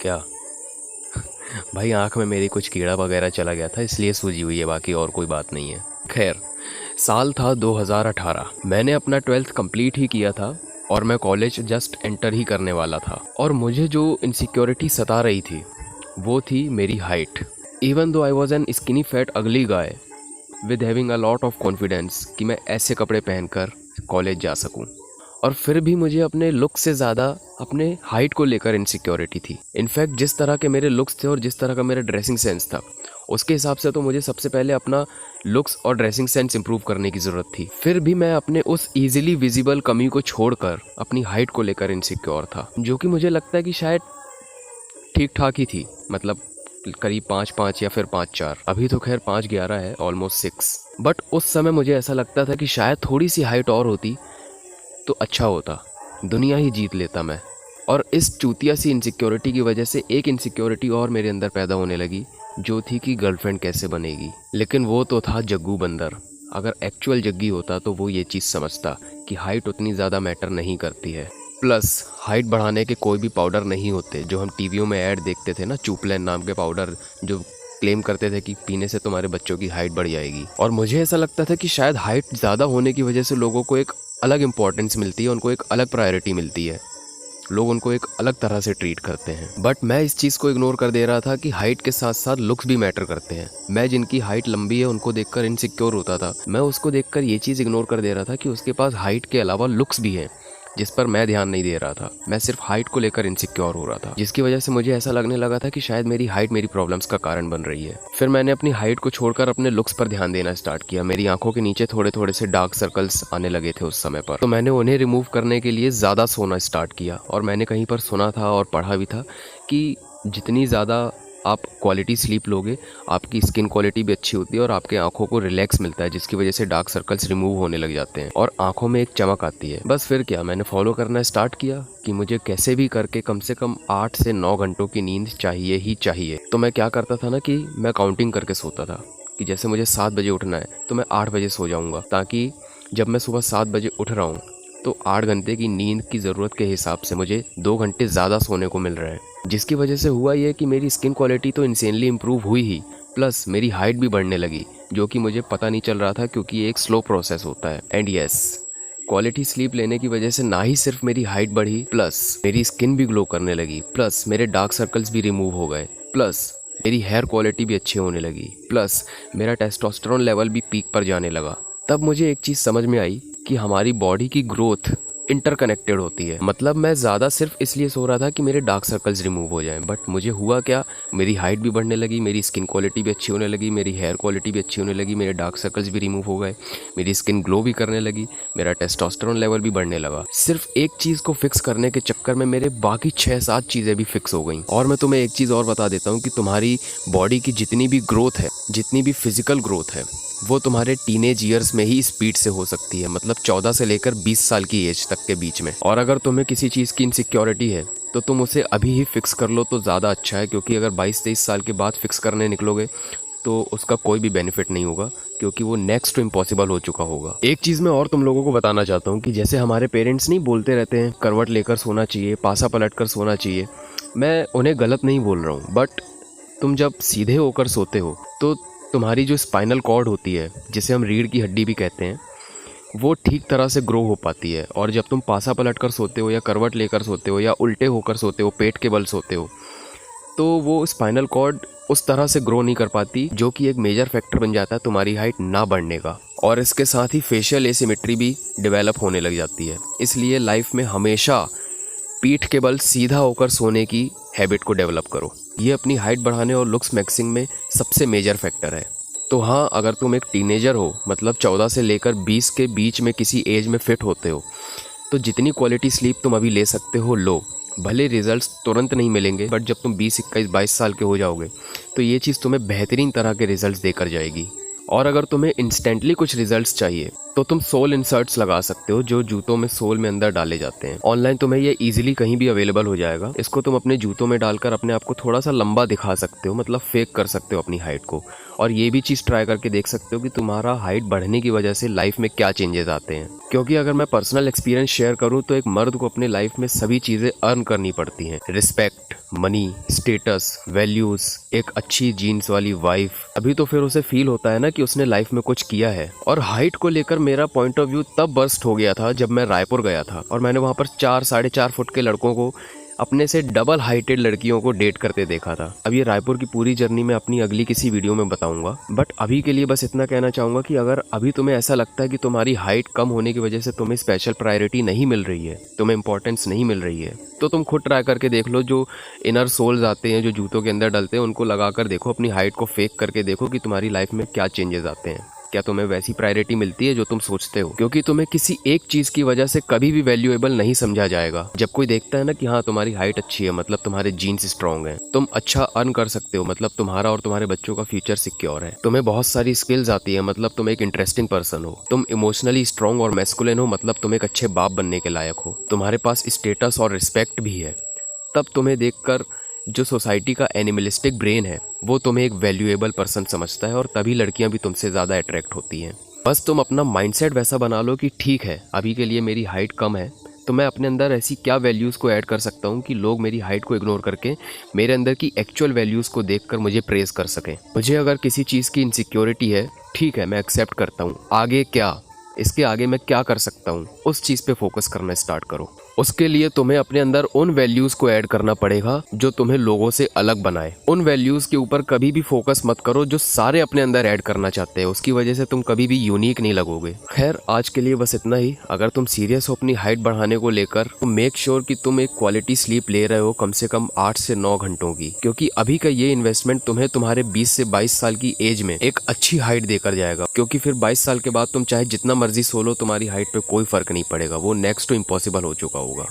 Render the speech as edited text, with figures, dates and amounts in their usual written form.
क्या? भाई आँख में मेरी कुछ कीड़ा वगैरह चला गया था इसलिए सूजी हुई है, बाकी और कोई बात नहीं है। खैर, साल था 2018। मैंने अपना 12th कंप्लीट ही किया था और मैं कॉलेज जस्ट एंटर ही करने वाला था। और मुझे जो इनसिक्योरिटी सता रही थी वो थी मेरी height. Even though I was an skinny fat ugly guy with having a lot of confidence कि मैं ऐसे कपड़े पहनकर कॉलेज जा सकूं। और फिर भी मुझे अपने लुक से ज़्यादा अपने हाइट को लेकर इनसिक्योरिटी थी। इनफैक्ट जिस तरह के मेरे लुक्स थे और जिस तरह का मेरा ड्रेसिंग सेंस था उसके हिसाब से तो मुझे सबसे पहले अपना लुक्स और ड्रेसिंग सेंस इंप्रूव करने की ज़रूरत थी। फिर भी मैं अपने उस इजीली विजिबल कमी को छोड़कर अपनी हाइट को लेकर इनसिक्योर था, जो कि मुझे लगता है कि शायद ठीक ठाक ही थी। मतलब करीब 5'5" या फिर 5'4"। अभी तो खैर 5'11" है, ऑलमोस्ट 6। बट उस समय मुझे ऐसा लगता था कि शायद थोड़ी सी हाइट और होती तो अच्छा होता, दुनिया ही जीत लेता मैं। और इस चूतिया सी इनसिक्योरिटी की वजह से एक इनसिक्योरिटी और मेरे अंदर पैदा होने लगी, जो थी कि गर्लफ्रेंड कैसे बनेगी। लेकिन वो तो था जग्गू बंदर। अगर एक्चुअल जग्गी होता तो वो ये चीज़ समझता कि हाइट उतनी ज़्यादा मैटर नहीं करती है। प्लस हाइट बढ़ाने के कोई भी पाउडर नहीं होते जो हम टीवियों में ऐड देखते थे ना, चूपलैन नाम के पाउडर जो क्लेम करते थे कि पीने से तुम्हारे बच्चों की हाइट बढ़ जाएगी। और मुझे ऐसा लगता था कि शायद हाइट ज़्यादा होने की वजह से लोगों को एक अलग इंपॉर्टेंस मिलती है, उनको एक अलग प्रायोरिटी मिलती है, लोग उनको एक अलग तरह से ट्रीट करते हैं। बट मैं इस चीज़ को इग्नोर कर दे रहा था कि हाइट के साथ साथ लुक्स भी मैटर करते हैं। मैं जिनकी हाइट लंबी है उनको देखकर इनसिक्योर होता था, मैं उसको देखकर ये चीज़ इग्नोर कर दे रहा था कि उसके पास हाइट के अलावा लुक्स भी हैं, जिस पर मैं ध्यान नहीं दे रहा था। मैं सिर्फ हाइट को लेकर इनसिक्योर हो रहा था, जिसकी वजह से मुझे ऐसा लगने लगा था कि शायद मेरी हाइट मेरी प्रॉब्लम्स का कारण बन रही है। फिर मैंने अपनी हाइट को छोड़कर अपने लुक्स पर ध्यान देना स्टार्ट किया। मेरी आंखों के नीचे थोड़े थोड़े से डार्क सर्कल्स आने लगे थे उस समय पर, तो मैंने उन्हें रिमूव करने के लिए ज़्यादा सोना स्टार्ट किया। और मैंने कहीं पर सुना था और पढ़ा भी था कि जितनी ज़्यादा आप क्वालिटी स्लीप लोगे, आपकी स्किन क्वालिटी भी अच्छी होती है और आपके आंखों को रिलैक्स मिलता है, जिसकी वजह से डार्क सर्कल्स रिमूव होने लग जाते हैं और आंखों में एक चमक आती है। बस फिर क्या, मैंने फॉलो करना स्टार्ट किया कि मुझे कैसे भी करके कम से कम 8 से 9 घंटों की नींद चाहिए ही चाहिए। तो मैं क्या करता था ना कि मैं काउंटिंग करके सोता था कि जैसे मुझे 7 बजे उठना है तो मैं 8 बजे सो जाऊँगा, ताकि जब मैं सुबह 7 बजे उठ रहा हूँ तो 8 घंटे की नींद की ज़रूरत के हिसाब से मुझे 2 घंटे ज़्यादा सोने को मिल रहे हैं। जिसकी वजह से हुआ ये कि मेरी स्किन क्वालिटी तो इंसेनली इम्प्रूव हुई ही, प्लस मेरी हाइट भी बढ़ने लगी, जो कि मुझे पता नहीं चल रहा था क्योंकि ये एक स्लो प्रोसेस होता है। एंड यस, क्वालिटी स्लीप लेने की वजह से ना ही सिर्फ मेरी हाइट बढ़ी, प्लस मेरी स्किन भी ग्लो करने लगी, प्लस मेरे डार्क सर्कल्स भी रिमूव हो गए, प्लस मेरी हेयर क्वालिटी भी अच्छी होने लगी, प्लस मेरा टेस्टोस्टेरोन लेवल भी पीक पर जाने लगा। तब मुझे एक चीज़ समझ में आई कि हमारी बॉडी की ग्रोथ इंटरकनेक्टेड होती है। मतलब मैं ज़्यादा सिर्फ इसलिए सो रहा था कि मेरे डार्क सर्कल्स रिमूव हो जाएं, बट मुझे हुआ क्या, मेरी हाइट भी बढ़ने लगी, मेरी स्किन क्वालिटी भी अच्छी होने लगी, मेरी हेयर क्वालिटी भी अच्छी होने लगी, मेरे डार्क सर्कल्स भी रिमूव हो गए, मेरी स्किन ग्लो भी करने लगी, मेरा टेस्टोस्टेरोन लेवल भी बढ़ने लगा। सिर्फ एक चीज़ को फिक्स करने के चक्कर में मेरे बाकी 6-7 चीज़ें भी फिक्स हो गई। और मैं तुम्हें एक चीज़ और बता देता हूँ कि तुम्हारी बॉडी की जितनी भी ग्रोथ है, जितनी भी फिजिकल ग्रोथ है, वो तुम्हारे टीनेज ईयर्स में ही स्पीड से हो सकती है। मतलब 14 से लेकर 20 साल की एज तक के बीच में। और अगर तुम्हें किसी चीज़ की इनसिक्योरिटी है तो तुम उसे अभी ही फिक्स कर लो तो ज़्यादा अच्छा है, क्योंकि अगर 22-23 साल के बाद फिक्स करने निकलोगे तो उसका कोई भी बेनिफिट नहीं होगा, क्योंकि वो नेक्स्ट टू इम्पॉसिबल हो चुका होगा। एक चीज़ मैं और तुम लोगों को बताना चाहता हूँ कि जैसे हमारे पेरेंट्स नहीं बोलते रहते हैं करवट लेकर सोना चाहिए, पासा पलट कर सोना चाहिए, मैं उन्हें गलत नहीं बोल रहा हूँ, बट तुम जब सीधे होकर सोते हो तो तुम्हारी जो स्पाइनल कॉर्ड होती है, जिसे हम रीढ़ की हड्डी भी कहते हैं, वो ठीक तरह से ग्रो हो पाती है। और जब तुम पासा पलट कर सोते हो या करवट लेकर सोते हो या उल्टे होकर सोते हो, पेट के बल सोते हो, तो वो स्पाइनल कॉर्ड उस तरह से ग्रो नहीं कर पाती, जो कि एक मेजर फैक्टर बन जाता है तुम्हारी हाइट ना बढ़ने का। और इसके साथ ही फेशियल एसिमेट्री भी डेवलप होने लग जाती है। इसलिए लाइफ में हमेशा पीठ के बल सीधा होकर सोने की हैबिट को डेवलप करो। ये अपनी हाइट बढ़ाने और लुक्स मैक्सिंग में सबसे मेजर फैक्टर है। तो हाँ, अगर तुम एक टीनेजर हो, मतलब 14 से लेकर 20 के बीच में किसी एज में फिट होते हो, तो जितनी क्वालिटी स्लीप तुम अभी ले सकते हो लो। भले रिजल्ट्स तुरंत नहीं मिलेंगे, बट जब तुम 20, 21, 22 साल के हो जाओगे तो ये चीज़ तुम्हें बेहतरीन तरह के रिजल्ट्स देकर जाएगी। और अगर तुम्हें इंस्टेंटली कुछ रिजल्ट्स चाहिए तो तुम सोल इंसर्ट्स लगा सकते हो, जो जूतों में सोल में अंदर डाले जाते हैं। ऑनलाइन तुम्हें ये इजीली कहीं भी अवेलेबल हो जाएगा। इसको तुम अपने जूतों में डालकर अपने आप को थोड़ा सा लंबा दिखा सकते हो, मतलब फेक कर सकते हो अपनी हाइट को। और ये भी चीज़ ट्राई करके देख सकते हो कि तुम्हारा हाइट बढ़ने की वजह से लाइफ में क्या चेंजेस आते हैं। क्योंकि अगर मैं पर्सनल एक्सपीरियंस शेयर करूँ तो एक मर्द को अपने लाइफ में सभी चीज़ें अर्न करनी पड़ती हैं। रिस्पेक्ट, मनी, स्टेटस, वैल्यूज, एक अच्छी जीन्स वाली वाइफ, अभी तो फिर उसे फील होता है ना कि उसने लाइफ में कुछ किया है। और हाइट को लेकर मेरा पॉइंट ऑफ व्यू तब बर्स्ट हो गया था जब मैं रायपुर गया था और मैंने वहाँ पर 4-4.5 फुट के लड़कों को अपने से डबल हाइटेड लड़कियों को डेट करते देखा था। अब ये रायपुर की पूरी जर्नी मैं अपनी अगली किसी वीडियो में बताऊंगा, बट अभी के लिए बस इतना कहना चाहूँगा कि अगर अभी तुम्हें ऐसा लगता है कि तुम्हारी हाइट कम होने की वजह से तुम्हें स्पेशल प्रायोरिटी नहीं मिल रही है, तुम्हें इंपॉर्टेंस नहीं मिल रही है, तो तुम खुद ट्राई करके देख लो। जो इनर सोल्स आते हैं, जो जूतों के अंदर डलते हैं, उनको लगा कर देखो, अपनी हाइट को फेक करके देखो कि तुम्हारी लाइफ में क्या चेंजेस आते हैं। क्या तुम्हें वैसी प्रायोरिटी मिलती है जो तुम सोचते हो? क्योंकि तुम्हें किसी एक चीज की वजह से कभी भी वैल्यूएबल नहीं समझा जाएगा। जब कोई देखता है ना कि हाँ तुम्हारी हाइट अच्छी है, मतलब तुम्हारे जीन्स स्ट्रॉन्ग हैं, तुम अच्छा अर्न कर सकते हो, मतलब तुम्हारा और तुम्हारे बच्चों का फ्यूचर सिक्योर है, तुम्हें बहुत सारी स्किल्स आती है, मतलब तुम एक इंटरेस्टिंग पर्सन हो, तुम इमोशनली स्ट्रॉन्ग और मैस्कुलिन हो, मतलब तुम एक अच्छे बाप बनने के लायक हो, तुम्हारे पास स्टेटस और रिस्पेक्ट भी है, तब तुम्हें देखकर जो सोसाइटी का एनिमलिस्टिक ब्रेन है वो तुम्हें एक वैल्यूएबल पर्सन समझता है और तभी लड़कियां भी तुमसे ज़्यादा अट्रैक्ट होती हैं। बस तुम अपना माइंडसेट वैसा बना लो कि ठीक है, अभी के लिए मेरी हाइट कम है, तो मैं अपने अंदर ऐसी क्या वैल्यूज़ को ऐड कर सकता हूँ कि लोग मेरी हाइट को इग्नोर करके मेरे अंदर की एक्चुअल वैल्यूज़ को देखकर मुझे प्रेज़ कर सकें। मुझे अगर किसी चीज़ की इनसिक्योरिटी है, ठीक है, मैं एक्सेप्ट करता हूँ, आगे क्या, इसके आगे मैं क्या कर सकता हूँ, उस चीज़ पे फोकस करना स्टार्ट करो। उसके लिए तुम्हें अपने अंदर उन वैल्यूज़ को ऐड करना पड़ेगा जो तुम्हें लोगों से अलग बनाए। उन वैल्यूज़ के ऊपर कभी भी फोकस मत करो जो सारे अपने अंदर ऐड करना चाहते हैं, उसकी वजह से तुम कभी भी यूनिक नहीं लगोगे। खैर, आज के लिए बस इतना ही। अगर तुम सीरियस हो अपनी हाइट बढ़ाने को लेकर तो मेक श्योर कि तुम एक क्वालिटी स्लीप ले रहे हो, कम से कम 8 से 9 घंटों की, क्योंकि अभी का ये इन्वेस्टमेंट तुम्हें तुम्हारे 20 से 22 साल की एज में एक अच्छी हाइट देकर जाएगा। क्योंकि फिर 22 साल के बाद तुम चाहे जितना मर्जी सो लो, तुम्हारी हाइट पे कोई फर्क नहीं पड़ेगा, वो नेक्स्ट टू इम्पॉसिबल हो चुका होगा।